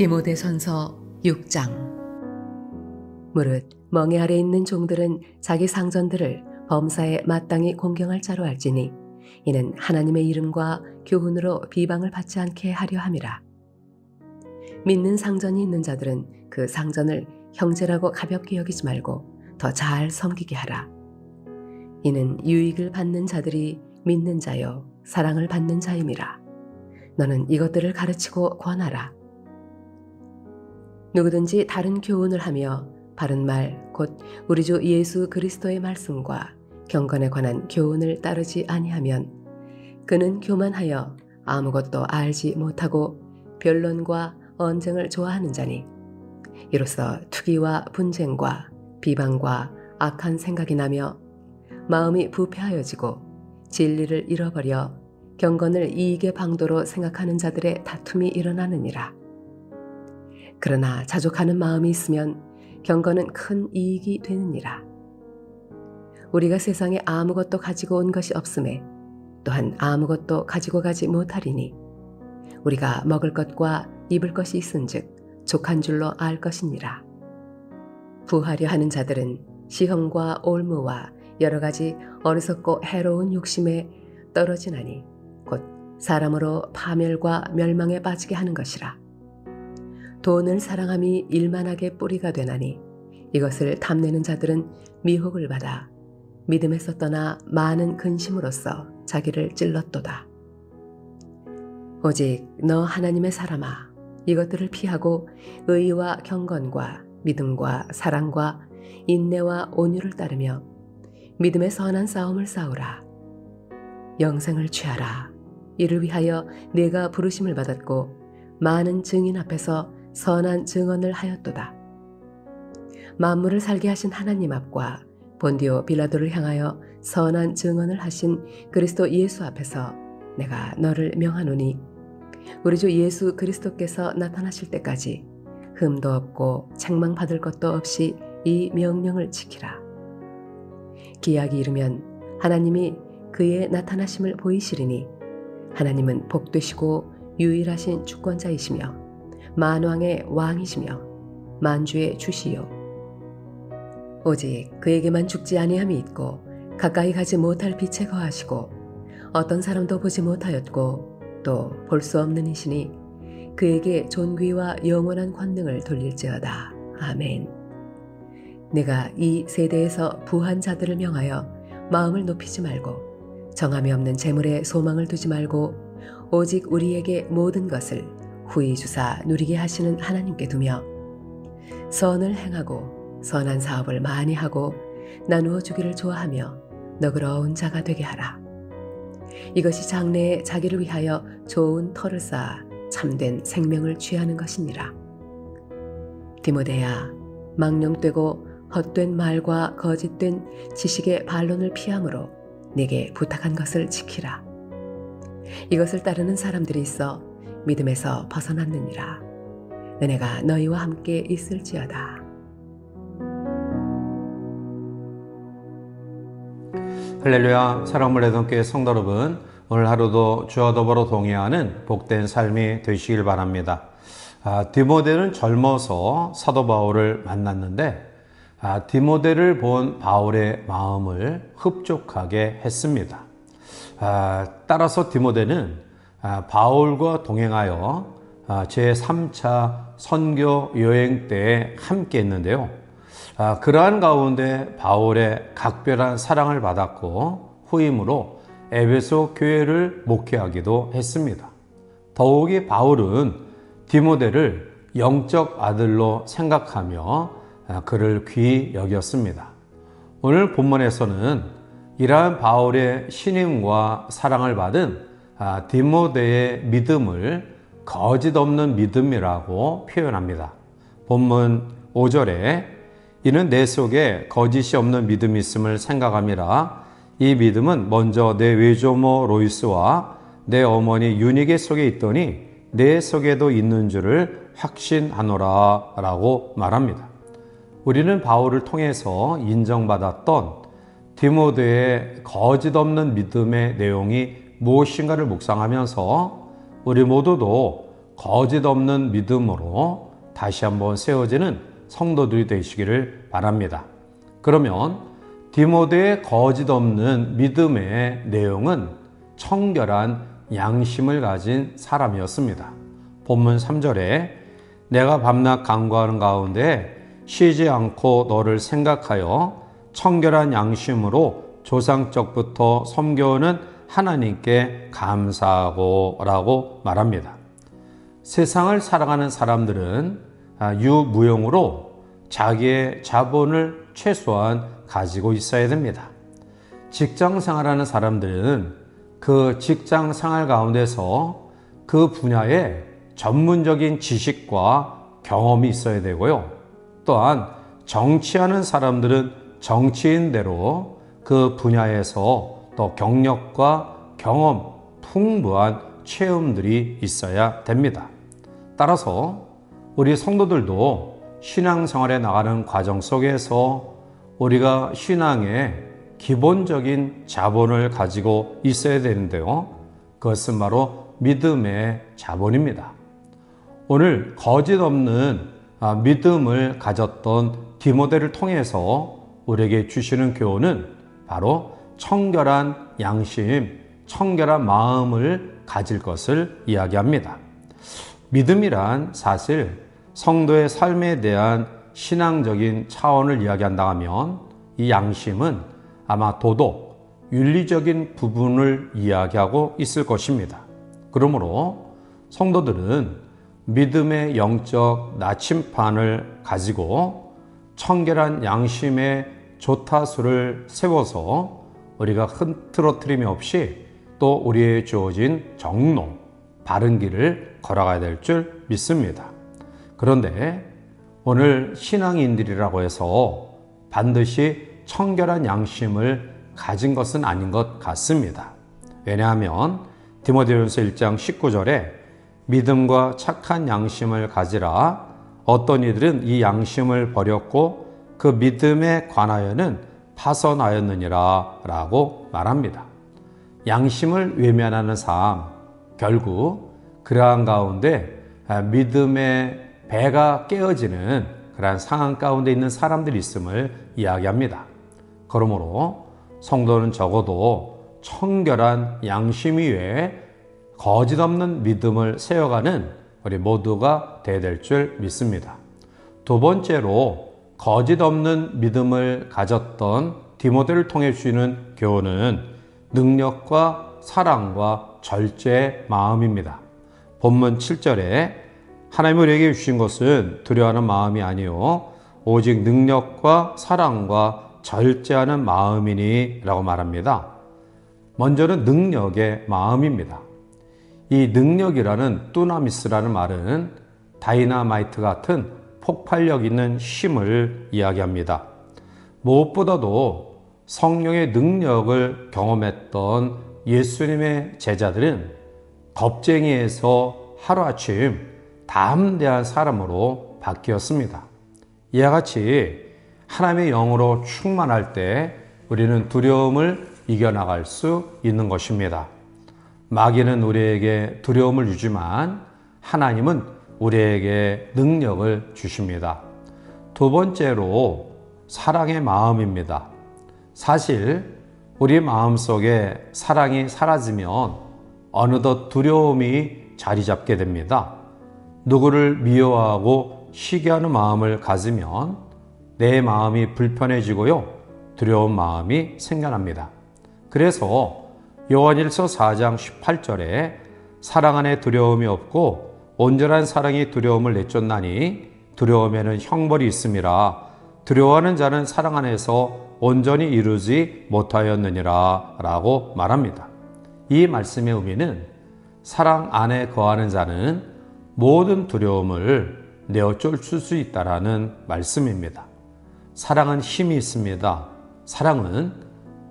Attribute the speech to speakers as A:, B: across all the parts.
A: 디모데전서 6장. 무릇 멍에 아래 있는 종들은 자기 상전들을 범사에 마땅히 공경할 자로 알지니 이는 하나님의 이름과 교훈으로 비방을 받지 않게 하려 함이라. 믿는 상전이 있는 자들은 그 상전을 형제라고 가볍게 여기지 말고 더 잘 섬기게 하라. 이는 유익을 받는 자들이 믿는 자요 사랑을 받는 자임이라. 너는 이것들을 가르치고 권하라. 누구든지 다른 교훈을 하며 바른 말 곧 우리 주 예수 그리스도의 말씀과 경건에 관한 교훈을 따르지 아니하면 그는 교만하여 아무것도 알지 못하고 변론과 언쟁을 좋아하는 자니 이로써 투기와 분쟁과 비방과 악한 생각이 나며 마음이 부패하여지고 진리를 잃어버려 경건을 이익의 방도로 생각하는 자들의 다툼이 일어나느니라. 그러나 자족하는 마음이 있으면 경건은 큰 이익이 되느니라. 우리가 세상에 아무것도 가지고 온 것이 없음에 또한 아무것도 가지고 가지 못하리니 우리가 먹을 것과 입을 것이 있은즉 족한 줄로 알 것이니라. 부하려 하는 자들은 시험과 올무와 여러 가지 어리석고 해로운 욕심에 떨어지나니 곧 사람으로 파멸과 멸망에 빠지게 하는 것이라. 돈을 사랑함이 일만하게 뿌리가 되나니 이것을 탐내는 자들은 미혹을 받아 믿음에서 떠나 많은 근심으로써 자기를 찔렀도다. 오직 너 하나님의 사람아, 이것들을 피하고 의와 경건과 믿음과 사랑과 인내와 온유를 따르며 믿음의 선한 싸움을 싸우라. 영생을 취하라. 이를 위하여 네가 부르심을 받았고 많은 증인 앞에서 선한 증언을 하였도다. 만물을 살게 하신 하나님 앞과 본디오 빌라도를 향하여 선한 증언을 하신 그리스도 예수 앞에서 내가 너를 명하노니 우리 주 예수 그리스도께서 나타나실 때까지 흠도 없고 책망받을 것도 없이 이 명령을 지키라. 기약이 이르면 하나님이 그의 나타나심을 보이시리니 하나님은 복되시고 유일하신 주권자이시며 만왕의 왕이시며 만주의 주시요 오직 그에게만 죽지 아니함이 있고 가까이 가지 못할 빛에 거하시고 어떤 사람도 보지 못하였고 또 볼 수 없는 이시니 그에게 존귀와 영원한 권능을 돌릴지어다. 아멘. 내가 이 세대에서 부한 자들을 명하여 마음을 높이지 말고 정함이 없는 재물에 소망을 두지 말고 오직 우리에게 모든 것을 후히 주사 누리게 하시는 하나님께 두며 선을 행하고 선한 사업을 많이 하고 나누어 주기를 좋아하며 너그러운 자가 되게 하라. 이것이 장래에 자기를 위하여 좋은 터를 쌓아 참된 생명을 취하는 것이니라. 디모데야, 망령되고 헛된 말과 거짓된 지식의 반론을 피함으로 내게 부탁한 것을 지키라. 이것을 따르는 사람들이 있어 믿음에서 벗어났느니라. 은혜가 너희와 함께 있을지어다.
B: 할렐루야. 사랑을 내던 교회 성도 여러분, 오늘 하루도 주와 더불어 동행하는 복된 삶이 되시길 바랍니다. 디모데는 젊어서 사도 바울을 만났는데 디모데를 본 바울의 마음을 흡족하게 했습니다. 따라서 디모데는 바울과 동행하여 제3차 선교 여행 때에 함께 했는데요. 그러한 가운데 바울의 각별한 사랑을 받았고 후임으로 에베소 교회를 목회하기도 했습니다. 더욱이 바울은 디모데를 영적 아들로 생각하며 그를 귀히 여겼습니다. 오늘 본문에서는 이러한 바울의 신임과 사랑을 받은 디모데의 믿음을 거짓 없는 믿음이라고 표현합니다. 본문 5절에 이는 내 속에 거짓이 없는 믿음이 있음을 생각함이라. 이 믿음은 먼저 내 외조모 로이스와 내 어머니 유니게 속에 있더니 내 속에도 있는 줄을 확신하노라 라고 말합니다. 우리는 바울을 통해서 인정받았던 디모데의 거짓 없는 믿음의 내용이 무엇인가를 묵상하면서 우리 모두도 거짓 없는 믿음으로 다시 한번 세워지는 성도들이 되시기를 바랍니다. 그러면 디모데의 거짓 없는 믿음의 내용은 청결한 양심을 가진 사람이었습니다. 본문 3절에 내가 밤낮 간구하는 가운데 쉬지 않고 너를 생각하여 청결한 양심으로 조상적부터 섬겨오는 하나님께 감사하고 라고 말합니다. 세상을 살아가는 사람들은 유무용으로 자기의 자본을 최소한 가지고 있어야 됩니다. 직장 생활하는 사람들은 그 직장 생활 가운데서 그 분야에 전문적인 지식과 경험이 있어야 되고요. 또한 정치하는 사람들은 정치인대로 그 분야에서 또 경력과 경험, 풍부한 체험들이 있어야 됩니다. 따라서 우리 성도들도 신앙생활에 나가는 과정 속에서 우리가 신앙의 기본적인 자본을 가지고 있어야 되는데요. 그것은 바로 믿음의 자본입니다. 오늘 거짓 없는 믿음을 가졌던 디모데를 통해서 우리에게 주시는 교훈은 바로 청결한 양심, 청결한 마음을 가질 것을 이야기합니다. 믿음이란 사실 성도의 삶에 대한 신앙적인 차원을 이야기한다 하면 이 양심은 아마 도덕, 윤리적인 부분을 이야기하고 있을 것입니다. 그러므로 성도들은 믿음의 영적 나침판을 가지고 청결한 양심의 조타수를 세워서 우리가 흐트러뜨림이 없이 또 우리의 주어진 정로, 바른 길을 걸어가야 될 줄 믿습니다. 그런데 오늘 신앙인들이라고 해서 반드시 청결한 양심을 가진 것은 아닌 것 같습니다. 왜냐하면 디모데전서 1장 19절에 믿음과 착한 양심을 가지라. 어떤 이들은 이 양심을 버렸고 그 믿음에 관하여는 파선하였느니라 라고 말합니다. 양심을 외면하는 삶, 결국 그러한 가운데 믿음의 배가 깨어지는 그러한 상황 가운데 있는 사람들이 있음을 이야기합니다. 그러므로 성도는 적어도 청결한 양심 위에 거짓 없는 믿음을 세워가는 우리 모두가 되어야 될 줄 믿습니다. 두 번째로 거짓 없는 믿음을 가졌던 디모데를 통해 주시는 교훈은 능력과 사랑과 절제의 마음입니다. 본문 7절에 하나님이 우리에게 주신 것은 두려워하는 마음이 아니요 오직 능력과 사랑과 절제하는 마음이니 라고 말합니다. 먼저는 능력의 마음입니다. 이 능력이라는 뚜나미스라는 말은 다이나마이트 같은 폭발력 있는 힘을 이야기합니다. 무엇보다도 성령의 능력을 경험했던 예수님의 제자들은 겁쟁이에서 하루아침 담대한 사람으로 바뀌었습니다. 이와 같이 하나님의 영으로 충만할 때 우리는 두려움을 이겨나갈 수 있는 것입니다. 마귀는 우리에게 두려움을 주지만 하나님은 우리에게 능력을 주십니다. 두 번째로 사랑의 마음입니다. 사실 우리 마음속에 사랑이 사라지면 어느덧 두려움이 자리 잡게 됩니다. 누구를 미워하고 시기하는 마음을 가지면 내 마음이 불편해지고요. 두려운 마음이 생겨납니다. 그래서 요한일서 4장 18절에 사랑 안에 두려움이 없고 온전한 사랑이 두려움을 내쫓나니 두려움에는 형벌이 있음이라. 두려워하는 자는 사랑 안에서 온전히 이루지 못하였느니라 라고 말합니다. 이 말씀의 의미는 사랑 안에 거하는 자는 모든 두려움을 내어쫓을 수 있다라는 말씀입니다. 사랑은 힘이 있습니다. 사랑은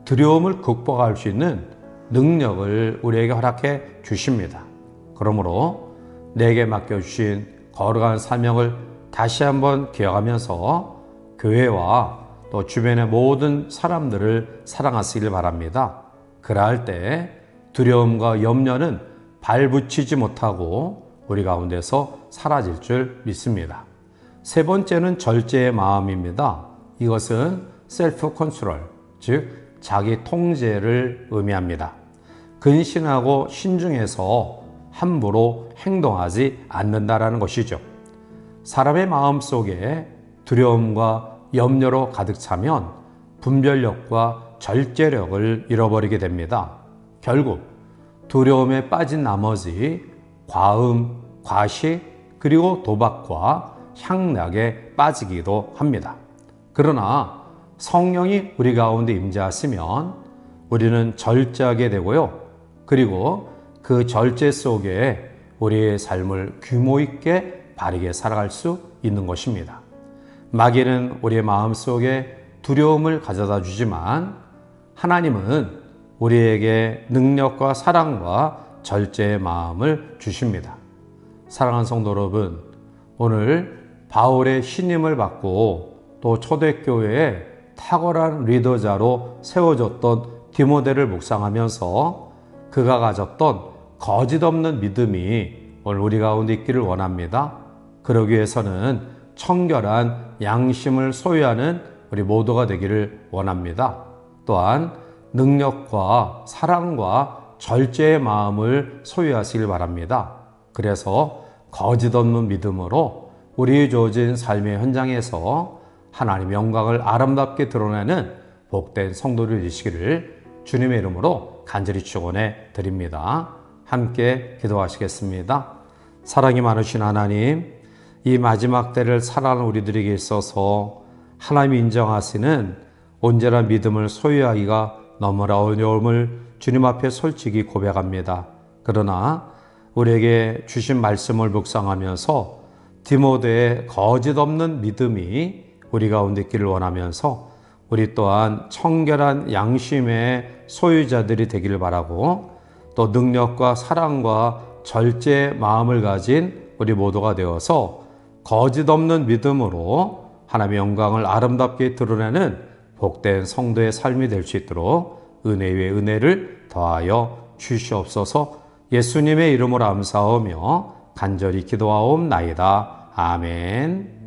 B: 두려움을 극복할 수 있는 능력을 우리에게 허락해 주십니다. 그러므로 내게 맡겨주신 거룩한 사명을 다시 한번 기억하면서 교회와 또 주변의 모든 사람들을 사랑하시길 바랍니다. 그러할 때 두려움과 염려는 발붙이지 못하고 우리 가운데서 사라질 줄 믿습니다. 세 번째는 절제의 마음입니다. 이것은 셀프 컨트롤, 즉 자기 통제를 의미합니다. 근신하고 신중해서 함부로 행동하지 않는다라는 것이죠. 사람의 마음 속에 두려움과 염려로 가득 차면 분별력과 절제력을 잃어버리게 됩니다. 결국 두려움에 빠진 나머지 과음, 과식, 그리고 도박과 향락에 빠지기도 합니다. 그러나 성령이 우리 가운데 임재하시면 우리는 절제하게 되고요. 그리고 그 절제 속에 우리의 삶을 규모 있게 바르게 살아갈 수 있는 것입니다. 마귀는 우리의 마음속에 두려움을 가져다 주지만 하나님은 우리에게 능력과 사랑과 절제의 마음을 주십니다. 사랑하는 성도 여러분, 오늘 바울의 신임을 받고 또 초대교회에 탁월한 리더자로 세워졌던 디모데를 묵상하면서 그가 가졌던 거짓 없는 믿음이 오늘 우리 가운데 있기를 원합니다. 그러기 위해서는 청결한 양심을 소유하는 우리 모두가 되기를 원합니다. 또한 능력과 사랑과 절제의 마음을 소유하시길 바랍니다. 그래서 거짓 없는 믿음으로 우리 주어진 삶의 현장에서 하나님의 영광을 아름답게 드러내는 복된 성도들 되시기를 주님의 이름으로 간절히 축원해 드립니다. 함께 기도하시겠습니다. 사랑이 많으신 하나님, 이 마지막 때를 살아가는 우리들에게 있어서 하나님이 인정하시는 온전한 믿음을 소유하기가 너무나 어려움을 주님 앞에 솔직히 고백합니다. 그러나 우리에게 주신 말씀을 묵상하면서 디모데의 거짓 없는 믿음이 우리 가운데 있기를 원하면서 우리 또한 청결한 양심의 소유자들이 되기를 바라고 또 능력과 사랑과 절제의 마음을 가진 우리 모두가 되어서 거짓 없는 믿음으로 하나님의 영광을 아름답게 드러내는 복된 성도의 삶이 될 수 있도록 은혜 위에 은혜를 더하여 주시옵소서. 예수님의 이름으로 감사하며 간절히 기도하옵나이다. 아멘.